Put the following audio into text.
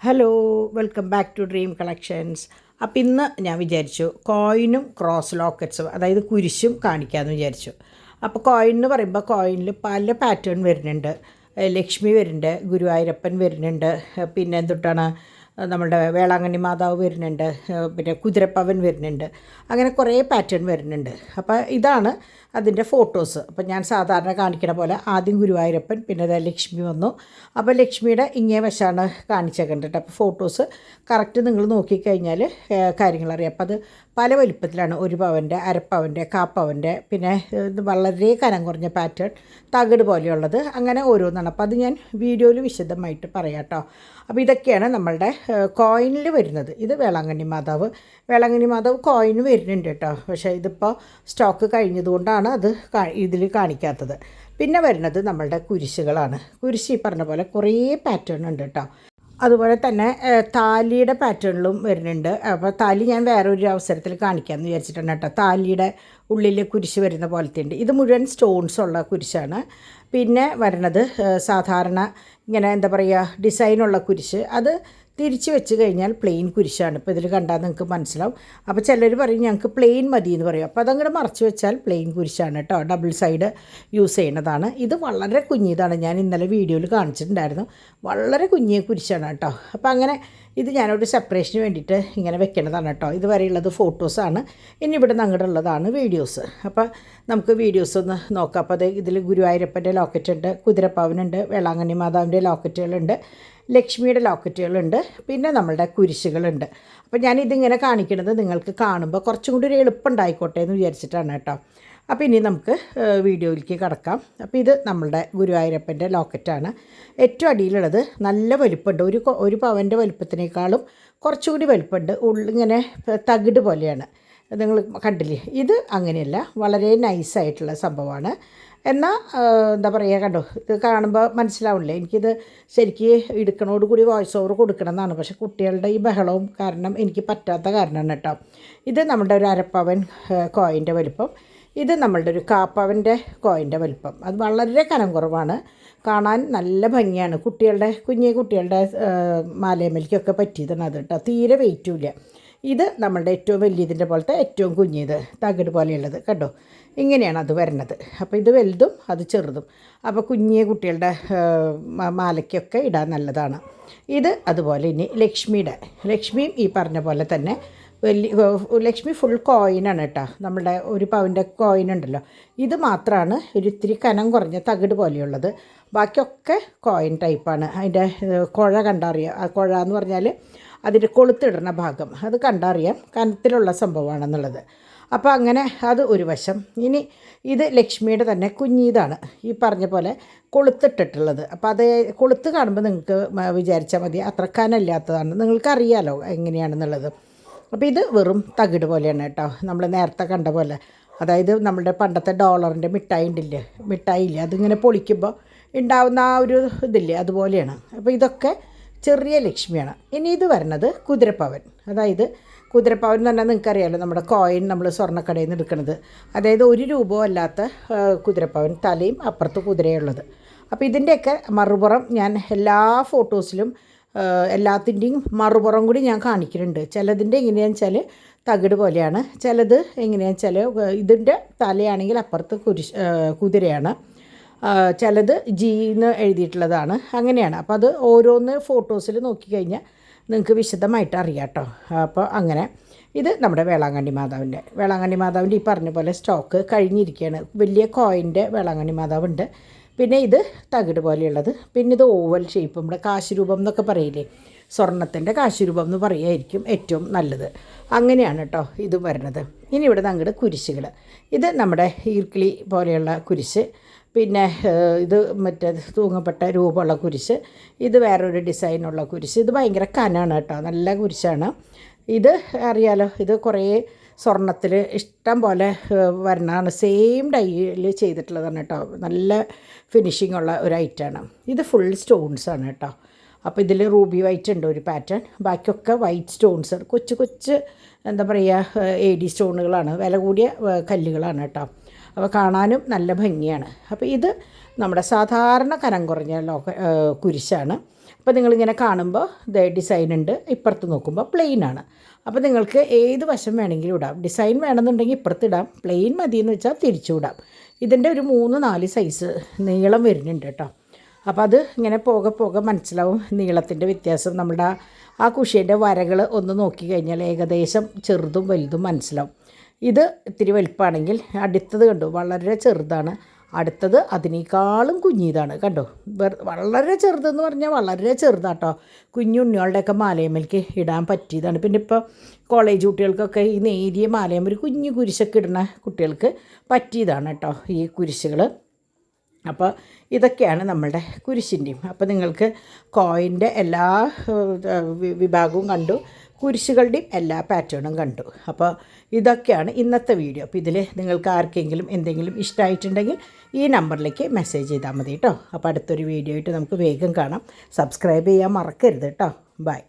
Hello, welcome back to dream collections. അപ്പോൾ ഇന്ന് ഞാൻ വിചാരിച്ചു കോയിനും ക്രോസ് ലോക്കറ്റ്സും, അതായത് കുരിശും കാണിക്കാമെന്ന് വിചാരിച്ചു. അപ്പോൾ കോയിൻ എന്ന് പറയുമ്പോൾ കോയിനിൽ പല പാറ്റേൺ വരുന്നുണ്ട്. ലക്ഷ്മി വരുന്നുണ്ട്, ഗുരുവായൂരപ്പൻ വരുന്നുണ്ട്, പിന്നെ എന്തുട്ടാണ് നമ്മളുടെ വേളാങ്കണ്ണി മാതാവ് വരുന്നുണ്ട്, പിന്നെ കുതിരപ്പവൻ വരുന്നുണ്ട്. അങ്ങനെ കുറേ പാറ്റേൺ വരുന്നുണ്ട്. അപ്പോൾ ഇതാണ് അതിൻ്റെ ഫോട്ടോസ്. അപ്പോൾ ഞാൻ സാധാരണ കാണിക്കണ പോലെ ആദ്യം ഗുരുവായൂരപ്പൻ, പിന്നെ അത് ലക്ഷ്മി വന്നു. അപ്പോൾ ലക്ഷ്മിയുടെ ഇങ്ങേ വശമാണ് കാണിച്ചേക്കേണ്ടത്. അപ്പോൾ ഫോട്ടോസ് കറക്റ്റ് നിങ്ങൾ നോക്കിക്കഴിഞ്ഞാൽ കാര്യങ്ങളറിയാം. അപ്പോൾ അത് പല വലിപ്പത്തിലാണ്, 1 പവൻ്റെ, അരപ്പവൻ്റെ, കാപ്പവൻ്റെ, പിന്നെ വളരെ കനം കുറഞ്ഞ പാറ്റേൺ, തകിട് പോലെയുള്ളത്, അങ്ങനെ ഓരോന്നാണ്. അപ്പോൾ അത് ഞാൻ വീഡിയോയിൽ വിശദമായിട്ട് പറയാം കേട്ടോ. അപ്പോൾ ഇതൊക്കെയാണ് നമ്മളുടെ കോയിനിൽ വരുന്നത്. ഇത് വേളാങ്കണ്ണി മാതാവ് കോയിന് വരുന്നുണ്ട് കേട്ടോ. പക്ഷേ ഇതിപ്പോൾ സ്റ്റോക്ക് കഴിഞ്ഞതുകൊണ്ടാണ് അത് ഇതിൽ കാണിക്കാത്തത്. പിന്നെ വരുന്നത് നമ്മളുടെ കുരിശുകളാണ്. കുരിശ് ഈ പറഞ്ഞ പോലെ കുറേ പാറ്റേൺ ഉണ്ട് കേട്ടോ. അതുപോലെ തന്നെ താലിയുടെ പാറ്റേണിലും വരുന്നുണ്ട്. അപ്പോൾ താലി ഞാൻ വേറൊരു അവസരത്തിൽ കാണിക്കാമെന്ന് വിചാരിച്ചിട്ടുണ്ട് കേട്ടോ. താലിയുടെ ഉള്ളിൽ കുരിശ് വരുന്ന പോലത്തെ ഉണ്ട്. ഇത് മുഴുവൻ സ്റ്റോൺസ് ഉള്ള കുരിശാണ്. പിന്നെ വരുന്നത് സാധാരണ ഇങ്ങനെ എന്താ പറയുക, ഡിസൈനുള്ള കുരിശ്. അത് തിരിച്ച് വെച്ച് കഴിഞ്ഞാൽ പ്ലെയിൻ കുരിശാണ്. ഇപ്പോൾ ഇതിൽ കണ്ടാൽ നിങ്ങൾക്ക് മനസ്സിലാവും. അപ്പോൾ ചിലർ പറയും ഞങ്ങൾക്ക് പ്ലെയിൻ മതി എന്ന് പറയും. അപ്പോൾ അതങ്ങോട്ട് മറച്ച് വെച്ചാൽ പ്ലെയിൻ കുരിശാണ് കേട്ടോ. ഡബിൾ സൈഡ് യൂസ് ചെയ്യുന്നതാണ്. ഇത് വളരെ കുഞ്ഞിതാണ്. ഞാൻ ഇന്നലെ വീഡിയോയിൽ കാണിച്ചിട്ടുണ്ടായിരുന്നു. വളരെ കുഞ്ഞിയ കുരിശാണ് കേട്ടോ. അപ്പോൾ അങ്ങനെ ഇത് ഞാനൊരു സെപ്പറേഷന് വേണ്ടിയിട്ട് ഇങ്ങനെ വെക്കേണ്ടതാണ് കേട്ടോ. ഇതുവരെയുള്ളത് ഫോട്ടോസാണ്. ഇനി ഇവിടെ അങ്ങോട്ട് ഉള്ളതാണ് വീഡിയോസ്. അപ്പോൾ നമുക്ക് വീഡിയോസ് ഒന്ന് നോക്കാം. അപ്പോൾ അത് ഇതിൽ ഗുരുവായൂരപ്പൻ്റെ ലോക്കറ്റ് ഉണ്ട്, കുതിരപ്പവനുണ്ട്, വേളാങ്കണ്ണി മാതാവിൻ്റെ ലോക്കറ്റുകളുണ്ട്, ലക്ഷ്മിയുടെ ലോക്കറ്റുകളുണ്ട്, പിന്നെ നമ്മളുടെ കുരിശുകളുണ്ട്. അപ്പോൾ ഞാനിതിങ്ങനെ കാണിക്കുന്നത് നിങ്ങൾക്ക് കാണുമ്പോൾ കുറച്ചും കൂടി ഒരു എളുപ്പമുണ്ടായിക്കോട്ടെ എന്ന് വിചാരിച്ചിട്ടാണ് കേട്ടോ. അപ്പോൾ ഇനി നമുക്ക് വീഡിയോയിലേക്ക് കടക്കാം. അപ്പോൾ ഇത് നമ്മളുടെ ഗുരുവായൂരപ്പൻ്റെ ലോക്കറ്റാണ്. ഏറ്റവും അടിയിലുള്ളത് നല്ല വലുപ്പമുണ്ട്. ഒരു പവൻ്റെ വലുപ്പത്തിനേക്കാളും കുറച്ചുകൂടി വലുപ്പമുണ്ട്. ഉള്ളിങ്ങനെ തകിട് പോലെയാണ്. നിങ്ങൾ കണ്ടില്ലേ? ഇത് അങ്ങനെയല്ല, വളരെ നൈസായിട്ടുള്ള സംഭവമാണ്. എന്നാൽ എന്താ പറയുക, കണ്ടോ, ഇത് കാണുമ്പോൾ മനസ്സിലാവില്ലേ? എനിക്കിത് ശരിക്ക് എടുക്കണോടുകൂടി വോയിസ് ഓവർ കൊടുക്കണം എന്നാണ്. പക്ഷേ കുട്ടികളുടെ ഈ ബഹളവും കാരണം എനിക്ക് പറ്റാത്ത കാരണമാണ് കേട്ടോ. ഇത് നമ്മുടെ ഒരു അരപ്പവൻ കോയിൻ്റെ വലിപ്പം. ഇത് നമ്മളുടെ ഒരു കാപ്പവൻ്റെ കോയിൻ്റെ വലിപ്പം. അത് വളരെ കനം കുറവാണ്, കാണാൻ നല്ല ഭംഗിയാണ്. കുട്ടികളുടെ മാലയമലിക്കൊക്കെ പറ്റിയതാണ് അത് കേട്ടോ. തീരെ വെയിറ്റും ഇല്ല. ഇത് നമ്മളുടെ ഏറ്റവും വലിയതിൻ്റെ പോലത്തെ ഏറ്റവും കുഞ്ഞിത് തകിട് പോലെയുള്ളത് കണ്ടോ. ഇങ്ങനെയാണ് അത് വരുന്നത്. അപ്പോൾ ഇത് വലുതും അത് ചെറുതും. അപ്പോൾ കുട്ടികളുടെ മാലയ്ക്കൊക്കെ ഇടാൻ നല്ലതാണ്. ഇത് അതുപോലെ ഇനി ലക്ഷ്മിയും ഈ പറഞ്ഞ പോലെ തന്നെ ലക്ഷ്മി ഫുൾ കോയിനാണ് കേട്ടോ. നമ്മുടെ 1 പവൻ്റെ കോയിൻ ഉണ്ടല്ലോ, ഇത് മാത്രമാണ് ഒരു ഇത്തിരി കനം കുറഞ്ഞ തകിട് പോലെയുള്ളത്. ബാക്കിയൊക്കെ കോയിൻ ടൈപ്പാണ്. അതിൻ്റെ കുഴ കണ്ടറിയാം. ആ കുഴ എന്ന് പറഞ്ഞാൽ അതിൻ്റെ കൊളുത്തിടുന്ന ഭാഗം, അത് കണ്ടറിയാം കനത്തിലുള്ള സംഭവമാണെന്നുള്ളത്. അപ്പോൾ അങ്ങനെ അത് ഒരു വശം. ഇനി ഇത് ലക്ഷ്മിയുടെ തന്നെ കുഞ്ഞിതാണ്, ഈ പറഞ്ഞ പോലെ കൊളുത്തിട്ടിട്ടുള്ളത്. അപ്പോൾ അത് കൊളുത്ത് കാണുമ്പോൾ നിങ്ങൾക്ക് വിചാരിച്ചാൽ മതി, അത്ര കനമില്ലാത്തതാണ്. നിങ്ങൾക്കറിയാലോ എങ്ങനെയാണെന്നുള്ളത്. അപ്പോൾ ഇത് വെറും തകിട് പോലെയാണ് കേട്ടോ. നമ്മൾ നേരത്തെ കണ്ട പോലെ, അതായത് നമ്മുടെ പണ്ടത്തെ ഡോളറിൻ്റെ മിഠായി ഇല്ലേ, അതിങ്ങനെ പൊളിക്കുമ്പോൾ ഉണ്ടാവുന്ന ആ ഒരു ഇതില്ലേ, അതുപോലെയാണ്. അപ്പോൾ ഇതൊക്കെ ചെറിയ ലക്ഷ്മിയാണ്. ഇനി ഇത് വരുന്നത് കുതിരപ്പവൻ. അതായത് കുതിരപ്പവൻ എന്ന് പറഞ്ഞാൽ നിങ്ങൾക്കറിയാമല്ലോ, നമ്മുടെ കോയിൻ നമ്മൾ സ്വർണ്ണക്കടയിൽ നിന്ന് എടുക്കുന്നത്. അതായത് 1 രൂപ അല്ലാത്ത കുതിരപ്പവൻ, തലയും അപ്പുറത്ത് കുതിരയുള്ളത്. അപ്പോൾ ഇതിൻ്റെയൊക്കെ മറുപുറം ഞാൻ എല്ലാ ഫോട്ടോസിലും എല്ലാത്തിൻ്റെയും മറുപുറം കൂടി ഞാൻ കാണിക്കുന്നുണ്ട്. ചിലതിൻ്റെ എങ്ങനെയാണെന്ന് വെച്ചാൽ തകിട് പോലെയാണ്, ചിലത് എങ്ങനെയാണെന്ന് വെച്ചാൽ ഇതിൻ്റെ തലയാണെങ്കിൽ അപ്പുറത്ത് കുതിരയാണ്, ചിലത് ജീന്ന് എഴുതിയിട്ടുള്ളതാണ്, അങ്ങനെയാണ്. അപ്പോൾ അത് ഓരോന്ന് ഫോട്ടോസിൽ നോക്കിക്കഴിഞ്ഞാൽ നിങ്ങൾക്ക് വിശദമായിട്ട് അറിയാം കേട്ടോ. അപ്പോൾ അങ്ങനെ ഇത് നമ്മുടെ വേളാങ്കണ്ണി മാതാവിൻ്റെ ഈ പറഞ്ഞ പോലെ സ്റ്റോക്ക് കഴിഞ്ഞിരിക്കുകയാണ്. വലിയ കോയിൻ്റെ വേളാങ്കണ്ണി മാതാവുണ്ട്. പിന്നെ ഇത് തകിട് പോലെയുള്ളത്. പിന്നെ ഇത് ഓവൽ ഷേപ്പ്, നമ്മുടെ കാശുരൂപം എന്നൊക്കെ പറയില്ലേ, സ്വർണ്ണത്തിൻ്റെ കാശുരൂപം എന്ന് പറയുമായിരിക്കും ഏറ്റവും നല്ലത്. അങ്ങനെയാണ് കേട്ടോ ഇത് വരുന്നത്. ഇനി ഇവിടെ അങ്ങോട്ട് കുരിശുകൾ. ഇത് നമ്മുടെ ഈർക്കിളി പോലെയുള്ള കുരിശ്. പിന്നെ ഇത് മറ്റേ തൂങ്ങപ്പെട്ട രൂപമുള്ള കുരിശ്. ഇത് വേറൊരു ഡിസൈനുള്ള കുരിശ്. ഇത് ഭയങ്കര കനാണ് കേട്ടോ, നല്ല കുരിശാണ്. ഇത് അറിയാലോ, ഇത് കുറേ സ്വർണ്ണത്തിൽ ഇഷ്ടം പോലെ വരണതാണ്. സെയിം ഡൈയിൽ ചെയ്തിട്ടുള്ളതാണ് കേട്ടോ. നല്ല ഫിനിഷിംഗ് ഉള്ള ഒരു ഐറ്റമാണ്. ഇത് ഫുൾ സ്റ്റോൺസാണ് കേട്ടോ. അപ്പോൾ ഇതിൽ റൂബി വൈറ്റ് ഉണ്ട് ഒരു പാറ്റേൺ, ബാക്കിയൊക്കെ വൈറ്റ് സ്റ്റോൺസ്, കൊച്ചു എന്താ പറയുക, AD സ്റ്റോണുകളാണ്, വില കൂടിയ കല്ലുകളാണ് കേട്ടോ. അപ്പോൾ കാണാനും നല്ല ഭംഗിയാണ്. അപ്പോൾ ഇത് നമ്മുടെ സാധാരണ കനം കുറഞ്ഞ കുരിശാണ്. അപ്പോൾ നിങ്ങളിങ്ങനെ കാണുമ്പോൾ ഡിസൈൻ ഉണ്ട്, ഇപ്പുറത്ത് നോക്കുമ്പോൾ പ്ലെയിൻ ആണ്. അപ്പോൾ നിങ്ങൾക്ക് ഏത് വശം വേണമെങ്കിലും ഇടാം. ഡിസൈൻ വേണമെന്നുണ്ടെങ്കിൽ ഇപ്പുറത്തിടാം, പ്ലെയിൻ മതിയെന്ന് വെച്ചാൽ തിരിച്ചു വിടാം. ഇതിൻ്റെ ഒരു 3-4 സൈസ് നീളം വരുന്നുണ്ട് കേട്ടോ. അപ്പോൾ അത് ഇങ്ങനെ പോകെ മനസ്സിലാവും നീളത്തിൻ്റെ വ്യത്യാസം. നമ്മുടെ ആ കുഷ്യൻ്റെ വരകൾ ഒന്ന് നോക്കി കഴിഞ്ഞാൽ ഏകദേശം ചെറുതും വലുതും മനസ്സിലാവും. ഇത് ഇത്തിരി വലുപ്പമാണെങ്കിൽ അടുത്തത് കണ്ടു വളരെ ചെറുതാണ്, അടുത്തത് അതിനേക്കാളും കുഞ്ഞിതാണ് കണ്ടോ. വളരെ ചെറുതെന്ന് പറഞ്ഞാൽ വളരെ ചെറുതാട്ടോ. കുഞ്ഞുണ്ണികളുടെയൊക്കെ മാലയമ്മലേക്ക് ഇടാൻ പറ്റിയതാണ്. പിന്നെ ഇപ്പോൾ കോളേജ് കുട്ടികൾക്കൊക്കെ ഈ നേരിയ മാലയമ്മ ഒരു കുഞ്ഞു കുരിശൊക്കെ ഇടുന്ന കുട്ടികൾക്ക് പറ്റിയതാണ് കേട്ടോ ഈ കുരിശുകൾ. അപ്പോൾ ഇതൊക്കെയാണ് നമ്മളുടെ കുരിശിൻ്റെയും. അപ്പോൾ നിങ്ങൾക്ക് കോയിൻ്റെ എല്ലാ വിഭാഗവും കണ്ടു, കുരിശുകളുടെയും എല്ലാ പാറ്റേണും കണ്ടു. അപ്പോൾ ഇതൊക്കെയാണ് ഇന്നത്തെ വീഡിയോ. അപ്പോൾ ഇതിൽ നിങ്ങൾക്ക് ആർക്കെങ്കിലും എന്തെങ്കിലും ഇഷ്ടമായിട്ടുണ്ടെങ്കിൽ ഈ നമ്പറിലേക്ക് മെസ്സേജ് ചെയ്താൽ മതി കേട്ടോ. അപ്പോൾ അടുത്തൊരു വീഡിയോ ആയിട്ട് നമുക്ക് വേഗം കാണാം. സബ്സ്ക്രൈബ് ചെയ്യാൻ മറക്കരുത് കേട്ടോ. ബൈ.